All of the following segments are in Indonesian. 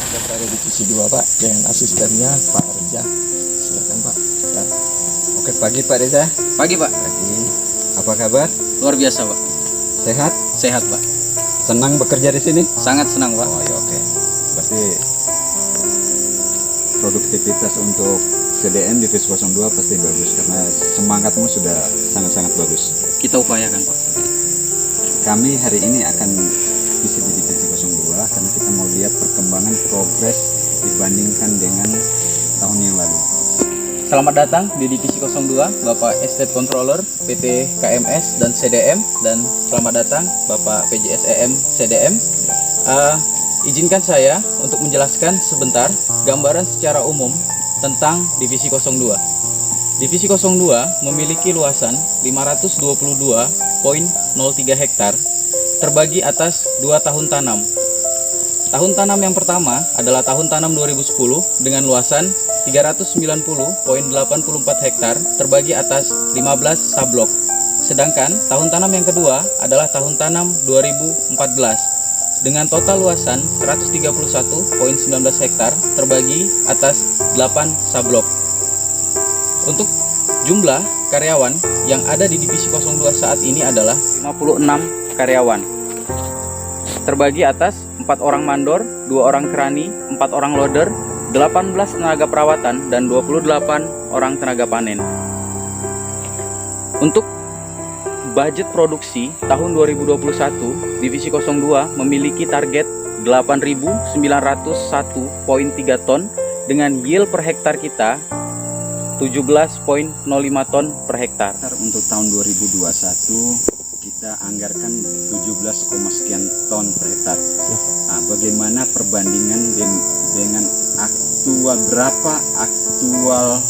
Kita berada di sisi 2 Pak dengan asistennya Pak Reza. Silakan Pak. Ya. Oke, pagi Pak Reza. Pagi Pak. Pagi. Apa kabar? Luar biasa Pak. Sehat? Sehat Pak. Senang bekerja di sini? Sangat senang Pak. Oh ya, oke. Berarti produktivitas untuk CDM Divisi 02 pasti bagus karena semangatmu sudah sangat-sangat bagus. Kita upayakan Pak. Kami hari ini akan visi di Divisi 02 karena kita mau lihat perkembangan progres dibandingkan dengan tahun yang lalu. Selamat datang di Divisi 02 Bapak Estate Controller PT KMS dan CDM, dan selamat datang Bapak PJSEM CDM. Izinkan saya untuk menjelaskan sebentar gambaran secara umum tentang Divisi 02. Divisi 02 memiliki luasan 522,03 hektar terbagi atas 2 tahun tanam. Tahun tanam yang pertama adalah tahun tanam 2010 dengan luasan 390,84 hektar terbagi atas 15 subblok. Sedangkan tahun tanam yang kedua adalah tahun tanam 2014 dengan total luasan 131,19 hektar terbagi atas 8 subblok. Untuk jumlah karyawan yang ada di Divisi 02 saat ini adalah 56 karyawan. Terbagi atas 4 orang mandor, 2 orang kerani, 4 orang loader, 18 tenaga perawatan, dan 28 orang tenaga panen. Untuk budget produksi tahun 2021, Divisi 02 memiliki target 8.901,3 ton dengan yield per hektar kita 17,05 ton per hektar. Untuk tahun 2021 kita anggarkan 17, sekian ton per hektar. Nah, bagaimana perbandingan dengan berapa aktual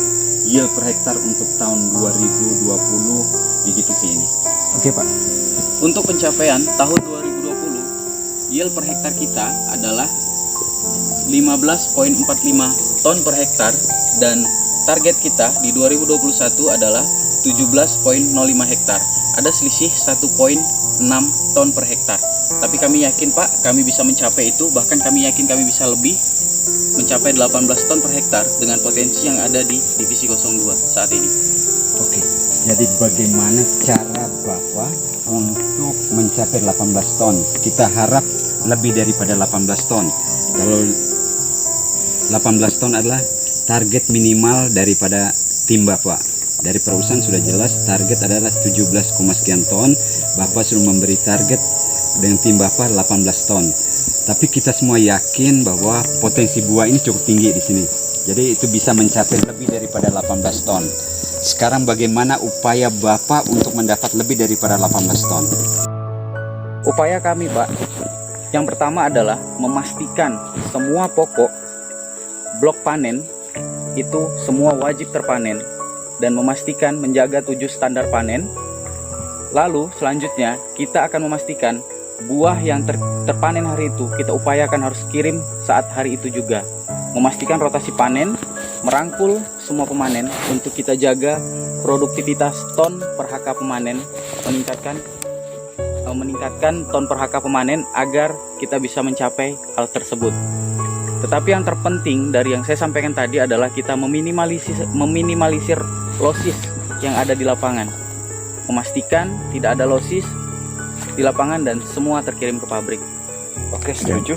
yield per hektar untuk tahun 2020 di divisi ini? Oke Pak. Untuk pencapaian tahun 2020, yield per hektar kita adalah 15,45 ton per hektar dan target kita di 2021 adalah 17,05 hektar. Ada selisih 1,6 ton per hektar. Tapi kami yakin Pak, kami bisa mencapai itu, bahkan kami yakin kami bisa lebih, mencapai 18 ton per hektar dengan potensi yang ada di Divisi 02 saat ini. Oke, jadi bagaimana cara Bapak untuk mencapai 18 ton? Kita harap lebih daripada 18 ton. Kalau 18 ton adalah target minimal daripada tim Bapak. Dari perusahaan sudah jelas target adalah 17, sekian ton. Bapak sudah memberi target dengan tim Bapak 18 ton. Tapi kita semua yakin bahwa potensi buah ini cukup tinggi di sini. Jadi itu bisa mencapai lebih daripada 18 ton. Sekarang bagaimana upaya Bapak untuk mendapat lebih daripada 18 ton? Upaya kami Pak, yang pertama adalah memastikan semua pokok blok panen itu semua wajib terpanen dan memastikan menjaga 7 standar panen. Lalu selanjutnya kita akan memastikan buah yang terpanen hari itu kita upayakan harus kirim saat hari itu juga. Memastikan rotasi panen, merangkul semua pemanen untuk kita jaga produktivitas ton per HK pemanen, meningkatkan ton per HK pemanen agar kita bisa mencapai hal tersebut. Tetapi yang terpenting dari yang saya sampaikan tadi adalah kita meminimalisir losis yang ada di lapangan. Memastikan tidak ada losis di lapangan dan semua terkirim ke pabrik. Oke, setuju.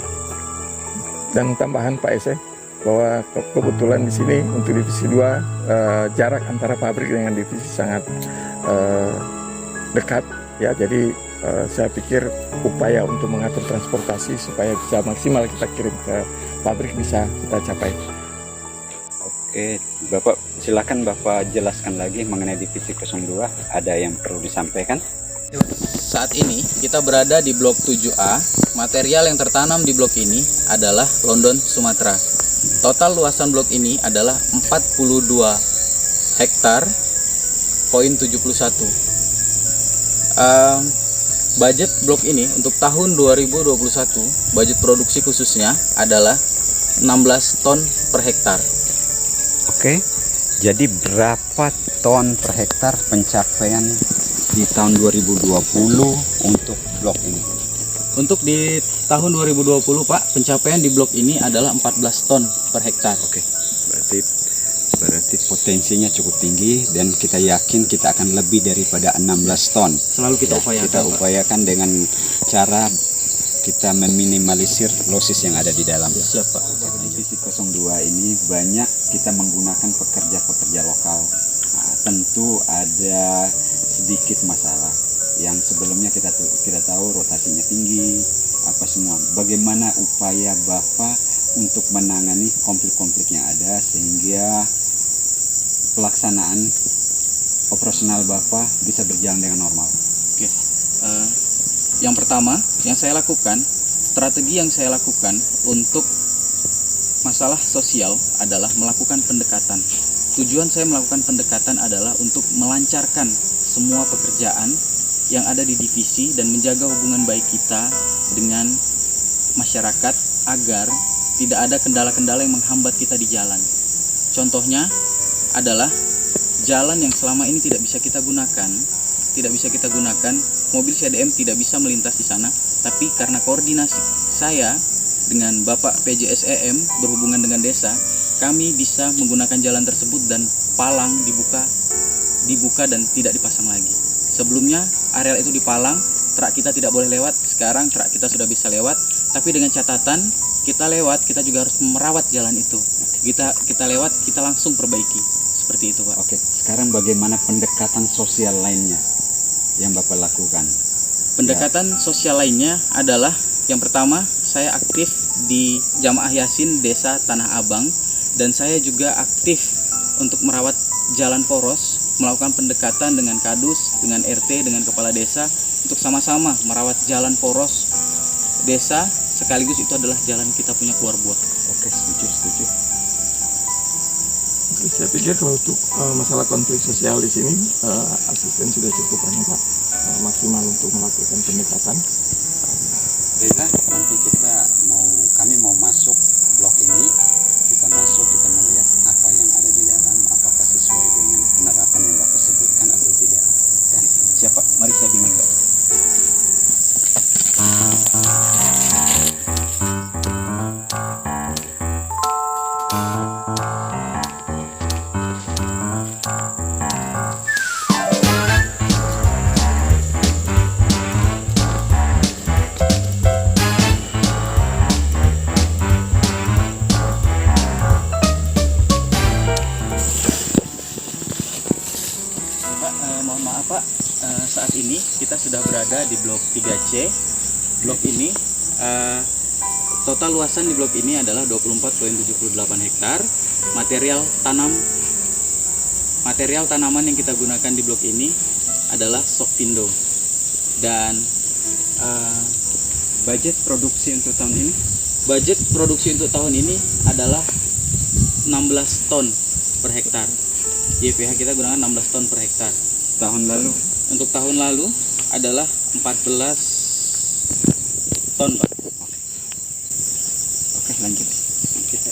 Dan tambahan Pak Ese, bahwa kebetulan di sini untuk divisi 2 jarak antara pabrik dengan divisi sangat dekat ya, jadi saya pikir upaya untuk mengatur transportasi supaya bisa maksimal kita kirim ke pabrik bisa kita capai. Oke, Bapak silakan Bapak jelaskan lagi mengenai divisi 02. Ada yang perlu disampaikan? Saat ini kita berada di blok 7A. Material yang tertanam di blok ini adalah London Sumatera. Total luasan blok ini adalah 42 hektar, poin 71. Budget blok ini untuk tahun 2021, budget produksi khususnya adalah 16 ton per hektar. Oke, jadi berapa ton per hektar pencapaian di tahun 2020 untuk blok ini? Untuk di tahun 2020 Pak, pencapaian di blok ini adalah 14 ton per hektar. Oke, berarti potensinya cukup tinggi dan kita yakin kita akan lebih daripada 16 ton. Selalu kita upayakan, Kita Pak. upayakan dengan cara kita meminimalisir losis yang ada di dalam. Siap Pak. Divisi 02 ini banyak kita menggunakan pekerja-pekerja lokal. Nah, tentu ada sedikit masalah yang sebelumnya kita tahu rotasinya tinggi, apa semua. Bagaimana upaya Bapak untuk menangani konflik-konflik yang ada sehingga pelaksanaan operasional Bapak bisa berjalan dengan normal? Oke. Yang pertama yang saya lakukan, strategi yang saya lakukan untuk masalah sosial adalah melakukan pendekatan. Tujuan saya melakukan pendekatan adalah untuk melancarkan semua pekerjaan yang ada di divisi dan menjaga hubungan baik kita dengan masyarakat agar tidak ada kendala-kendala yang menghambat kita di jalan. Contohnya adalah jalan yang selama ini tidak bisa kita gunakan, mobil CDM tidak bisa melintas di sana, tapi karena koordinasi saya dengan Bapak PJSEM berhubungan dengan desa, kami bisa menggunakan jalan tersebut dan palang dibuka dan tidak dipasang lagi. Sebelumnya areal itu dipalang, truk kita tidak boleh lewat. Sekarang truk kita sudah bisa lewat, tapi dengan catatan kita lewat, kita juga harus merawat jalan itu. Kita lewat, kita langsung perbaiki. Seperti itu, Pak. Oke, sekarang bagaimana pendekatan sosial lainnya yang Bapak lakukan? Pendekatan sosial lainnya adalah yang pertama, saya aktif di Jamaah Yasin Desa Tanah Abang dan saya juga aktif untuk merawat jalan poros, melakukan pendekatan dengan Kadus, dengan RT, dengan kepala desa untuk sama-sama merawat jalan poros desa, sekaligus itu adalah jalan kita punya keluar buah. Oke, setuju. Oke, saya pikir kalau untuk masalah konflik sosial di sini asisten sudah cukup Pak, maksimal untuk melakukan pendekatan. Reza, nanti kami mau masuk blok ini, kita melihat apa yang ada di dalam, apakah sesuai dengan penerapan yang Bapak sebutkan atau tidak. Ya, Siapa? Mari saya bimbing, Pak. Mohon maaf Pak, saat ini kita sudah berada di blok 3C. Blok ini total luasan di blok ini adalah 24,78 hektar. Material tanaman yang kita gunakan di blok ini adalah Sokvindo. Dan budget produksi untuk tahun ini? budget produksi untuk tahun ini adalah 16 ton per hektar. YPH kita gunakan 16 ton per hektar. Tahun lalu? Untuk tahun lalu adalah 14 ton, Pak. Oke, lanjut. Kita